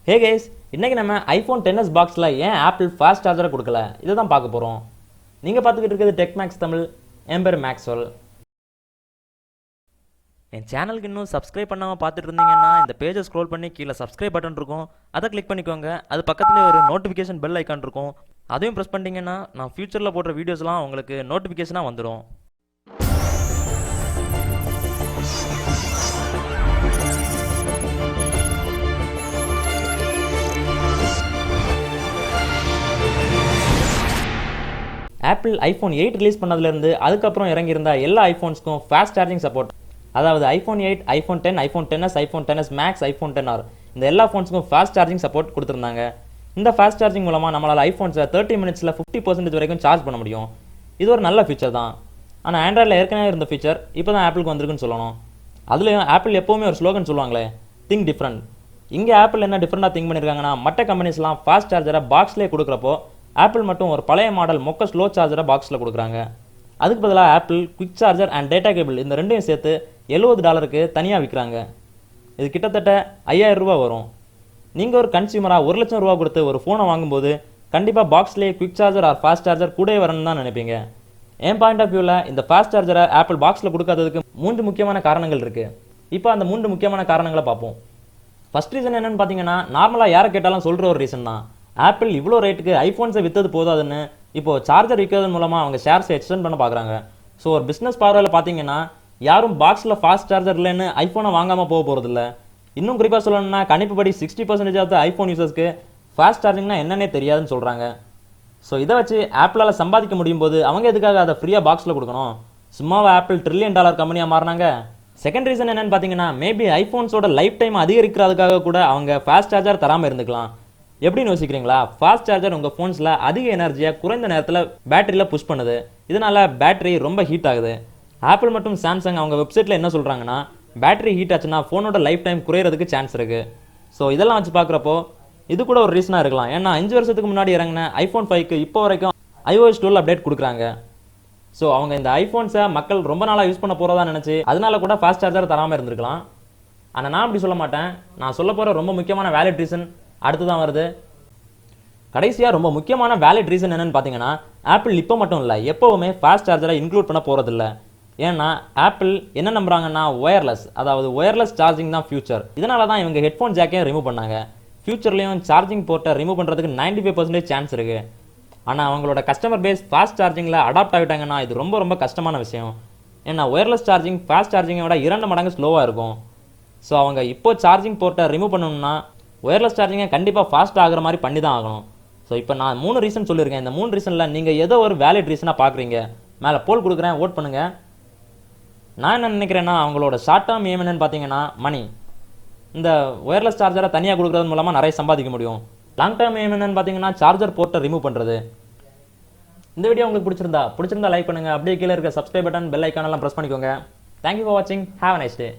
Hey guys, இன்னைக்கு நம்ம iPhone 10s பாக்ஸில் ஏன் ஆப்பிள் ஃபாஸ்ட் சார்ஜரை கொடுக்கல இதை தான் பார்க்க போகிறோம். நீங்கள் பார்த்துக்கிட்டு இருக்கிறது டெக்மேக்ஸ் தமிழ். என் பேர் மேக்ஸ்வெல். என் சேனலுக்கு இன்னும் சப்ஸ்கிரைப் பண்ணாமல் பார்த்துட்டு இருந்தீங்கன்னா இந்த பேஜை ஸ்க்ரோல் பண்ணி கீழே சப்ஸ்கிரைப் பட்டன் இருக்கும், அதை கிளிக் பண்ணிக்கோங்க. அது பக்கத்துலேயே ஒரு நோட்டிஃபிகேஷன் பெல் ஐக்கான் இருக்கும், அதையும் ப்ரெஸ் பண்ணிட்டீங்கன்னா நான் ஃபியூச்சரில் போடுற வீடியோஸ்லாம் உங்களுக்கு நோட்டிஃபிகேஷனாக வந்துடும். ஆப்பிள் ஐஃபோன் 8 ரிலீஸ் பண்ணதுலேருந்து அதுக்கப்புறம் இறங்கியிருந்த எல்லா ஐஃபோன்ஸ்க்கும் ஃபாஸ்ட் சார்ஜிங் சப்போர்ட், அதாவது iPhone 8, iPhone 10, iPhone 10s, iPhone 10s max, iPhone 10R இந்த எல்லா ஃபோன்ஸுக்கும் ஃபாஸ்ட் சார்ஜிங் சப்போர்ட் கொடுத்துருந்தாங்க. இந்த ஃபாஸ்ட் சார்ஜிங் மூலமாக நம்மளால் ஐஃபோன்ஸை 30 மினிட்ஸில் 50% வரைக்கும் சார்ஜ் பண்ண முடியும். இது ஒரு நல்ல ஃபீச்சர் தான். ஆனால் ஆண்ட்ராய்டில் ஏற்கனவே இருந்த ஃபீச்சர் இப்போ தான் ஆப்பிளுக்கு வந்திருக்குன்னு சொல்லணும். அதுலேயும் ஆப்பிள் எப்போவுமே ஒரு ஸ்லோகன் சொல்லுவாங்களே, திங்க் டிஃப்ரெண்ட். இங்கே ஆப்பிள் என்ன டிஃப்ரெண்ட்டாக திங்க் பண்ணியிருக்காங்கன்னா, மற்ற கம்பெனிஸ்லாம் ஃபாஸ்ட் சார்ஜரை பாக்ஸ்லேயே கொடுக்குறப்போ ஆப்பிள் மட்டும் ஒரு பழைய மாடல் மொக்க ஸ்லோ சார்ஜரை பாக்ஸில் கொடுக்குறாங்க. அதுக்கு பதிலாக apple quick charger and data cable இந்த ரெண்டையும் சேர்த்து $70 தனியாக விற்கிறாங்க. இது கிட்டத்தட்ட 5000 ரூபா வரும். நீங்கள் ஒரு கன்சியூமராக $1,00,000 கொடுத்து ஒரு ஃபோனை வாங்கும்போது கண்டிப்பாக பாக்ஸ்லேயே quick charger or fast charger கூட வரணும்னு தான் நினைப்பீங்க. என் பாயிண்ட் ஆஃப் வியூவில் இந்த ஃபாஸ்ட் சார்ஜரை ஆப்பிள் பாக்ஸில் கொடுக்காததுக்கு 3 முக்கியமான காரணங்கள் இருக்குது. இப்போ அந்த 3 முக்கியமான காரணங்களை பார்ப்போம். ஃபர்ஸ்ட் ரீசன் என்னென்னு பார்த்தீங்கன்னா, நார்மலாக யாரை கேட்டாலும் சொல்கிற ஒரு ரீசன் தான். ஆப்பிள் இவ்வளோ ரேட்டுக்கு ஐஃபோன்ஸை விற்றது போதாதுன்னு இப்போது சார்ஜர் விற்கிறது மூலமாக அவங்க ஷேர்ஸை எக்ஸ்டெண்ட் பண்ண பார்க்குறாங்க. ஸோ ஒரு பிஸ்னஸ் பார்வையில் பார்த்தீங்கன்னா யாரும் பாக்ஸில் ஃபாஸ்ட் சார்ஜர் இல்லைன்னு ஐஃபோனை வாங்காமல் போக போகிறதில்ல. இன்னும் குறிப்பாக சொல்லணும்னா கணிப்புப்படி 60% ஆஃப் ஐஃபோன் யூசர்ஸ்க்கு ஃபாஸ்ட் சார்ஜிங்னா என்னன்னே தெரியாதுன்னு சொல்கிறாங்க. ஸோ இதை வச்சு ஆப்பிளால் சம்பாதிக்க முடியும் போது அவங்க எதுக்காக அதை ஃப்ரீயாக பாக்ஸில் கொடுக்கணும்? சும்மாவை ஆப்பிள் $1 trillion கம்பெனியாக மாறினாங்க. செகண்ட் ரீசன் என்னென்னு பார்த்தீங்கன்னா, மேபி ஐஃபோன்ஸோட லைஃப் டைம் அதிகரிக்கிறதுக்காக கூட அவங்க ஃபாஸ்ட் சார்ஜர் தராமல் இருந்துக்கலாம். எப்படின்னு யோசிக்கிறீங்களா? ஃபாஸ்ட் சார்ஜர் உங்கள் ஃபோன்ஸில் அதிக எனர்ஜியை குறைந்த நேரத்தில் பேட்டரியில் புஷ் பண்ணுது. இதனால் பேட்டரி ரொம்ப ஹீட் ஆகுது. ஆப்பிள் மற்றும் சாம்சங் அவங்க வெப்சைட்டில் என்ன சொல்கிறாங்கன்னா, பேட்டரி ஹீட் ஆச்சுன்னா ஃபோனோட லைஃப் டைம் குறையிறதுக்கு சான்ஸ் இருக்குது. ஸோ இதெல்லாம் வச்சு பார்க்குறப்போ இது கூட ஒரு ரீசனாக இருக்கலாம். ஏன்னா 5 வருஷத்துக்கு முன்னாடி இறங்கின ஐஃபோன் 5க்கு இப்போ வரைக்கும் iOS 12 அப்டேட் கொடுக்குறாங்க. ஸோ அவங்க இந்த ஐஃபோன்ஸை மக்கள் ரொம்ப நாளாக யூஸ் பண்ண போகிறதா நினச்சி அதனால கூட ஃபாஸ்ட் சார்ஜர் தராமல் இருந்திருக்கலாம். ஆனால் நான் அப்படி சொல்ல மாட்டேன். நான் சொல்ல போகிற ரொம்ப முக்கியமான வேலிட் ரீசன் அடுத்து தான் வருது. கடைசியாக ரொம்ப முக்கியமான வேலிட் ரீசன் என்னென்னு பார்த்தீங்கன்னா, ஆப்பிள் இப்போ மட்டும் இல்லை, எப்போவுமே ஃபாஸ்ட் சார்ஜரை இன்க்ளூட் பண்ண போகிறதில்ல. ஏன்னா ஆப்பிள் என்ன நம்புறாங்கன்னா, ஒயர்லெஸ், அதாவது ஒயர்லெஸ் சார்ஜிங் தான் ஃபியூச்சர். இதனால தான் இவங்க ஹெட்ஃபோன் ஜாக்கையும் ரிமூவ் பண்ணாங்க. ஃபியூச்சர்லேயும் சார்ஜிங் போர்ட்டை ரிமூவ் பண்ணுறதுக்கு 95% சான்ஸ் இருக்குது. ஆனால் அவங்களோட கஸ்டமர் பேஸ் ஃபாஸ்ட் சார்ஜிங்கில் அடாப்ட் ஆகிட்டாங்கன்னா இது ரொம்ப ரொம்ப கஷ்டமான விஷயம். ஏன்னா ஒயர்லெஸ் சார்ஜிங் ஃபாஸ்ட் சார்ஜிங்கை விட 2 மடங்கு ஸ்லோவாக இருக்கும். ஸோ அவங்க இப்போ சார்ஜிங் போர்ட்டை ரிமூவ் பண்ணணும்னா ஒயர்லெஸ் சார்ஜிங்கை கண்டிப்பாக ஃபாஸ்ட் ஆகிற மாதிரி பண்ணி தான் ஆகணும். ஸோ இப்போ நான் 3 ரீசன் சொல்லியிருக்கேன். இந்த 3 ரீசனில் நீங்கள் ஏதோ ஒரு வேலிட் ரீசனாக பார்க்குறீங்க. மேலே போல் கொடுக்குறேன், ஓட் பண்ணுங்கள். நான் என்ன நினைக்கிறேன்னா, அவங்களோட ஷார்ட் டேர்ம் எய்ம் என்னன்னு பார்த்தீங்கன்னா மணி. இந்த ஒயர்லெஸ் சார்ஜரை தனியாக கொடுக்குறது மூலமாக நிறைய சம்பாதிக்க முடியும். லாங் டேர்ம் எய்ம் என்னன்னு பார்த்தீங்கன்னா சார்ஜர் போர்ட்டை ரிமூவ் பண்ணுறது. இந்த வீடியோ உங்களுக்கு பிடிச்சிருந்தா லைக் பண்ணுங்கள். அப்படியே கீழே இருக்க சப்ஸ்கிரைப் பட்டன் பெல் ஐக்கானெல்லாம் ப்ரெஸ் பண்ணிக்கோங்க. தேங்க்யூ ஃபார் வாட்சிங். Have a nice day.